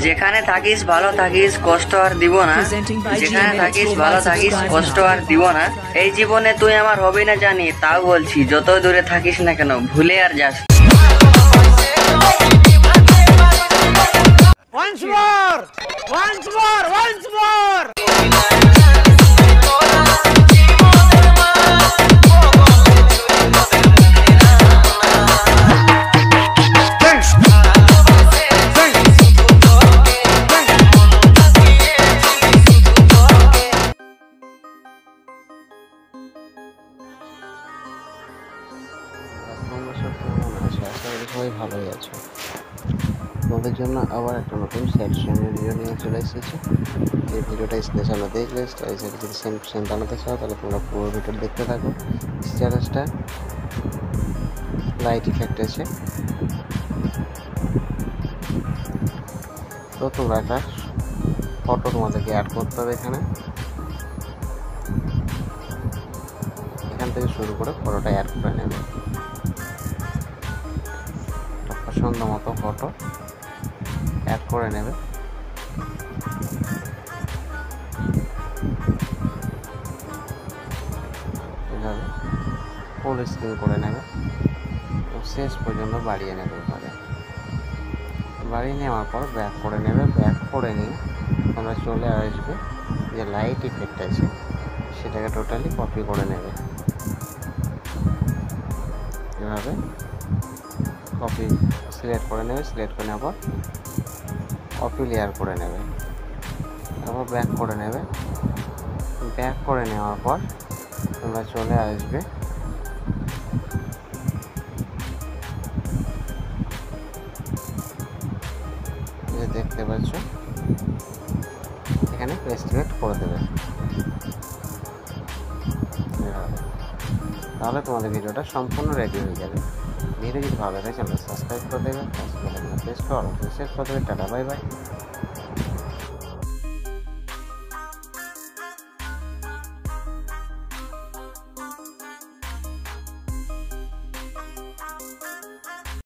যেখানে থাকিস ভালো থাকিস, কষ্ট আর দিব না। যেখানে থাকিস ভালো থাকিস, কষ্ট আর দিব না। এই জীবনে তুই আমার হবি না জানি, তাও বলছি যতই দূরে থাকিস না কেন ভুলে আর যাস। Once more! Once more! Once more! সবাই ভালোই আছো। তোমাদের জন্য আবার একটা নতুন স্যাড সঙ্গের ভিডিও নিয়ে চলে এসেছি। এই ভিডিওটা স্পেশাল দেখলে স্টাইসের যদি সেম বানাতে চাও তাহলে তোমরা পুরো ভিডিও দেখতে থাকো। স্ট্যাটাসটা লাইট ইফেক্ট আছে, তো তোমরা একটা ফটো তোমাদেরকে অ্যাড করতে হবে। এখান থেকে শুরু করে ফটোটা অ্যাড করে নেবে। পছন্দ মতো ফটো অ্যাড করে নেবে। এভাবে ফুল স্ক্রিন করে নেবে, শেষ পর্যন্ত বাড়িয়ে নেবে। এভাবে বাড়িয়ে নেওয়ার পর ব্যাক করে নেবে। ব্যাক করে নিয়ে তোমরা চলে আসবে যে লাইট ইফেক্ট আছে সেটাকে টোটালি কপি করে নেবে। এভাবে কপি সিলেক্ট করে নেবে। সিলেক্ট করে নেওয়ার পর কপি লেয়ার করে নেবে। তারপর ব্যাক করে নেবে। ব্যাক করে নেওয়ার পর তোমরা চলে আসবে যে দেখতে পাচ্ছ এখানে পেস্ট করে দেবে। তাহলে তোমাদের ভিডিওটা সম্পূর্ণ রেডি হয়ে যাবে। ভিডিও যদি ভালো লাগে চ্যানেল সাবস্ক্রাইব করে দেবে, শেষ করে দেবে। Tata, bye bye.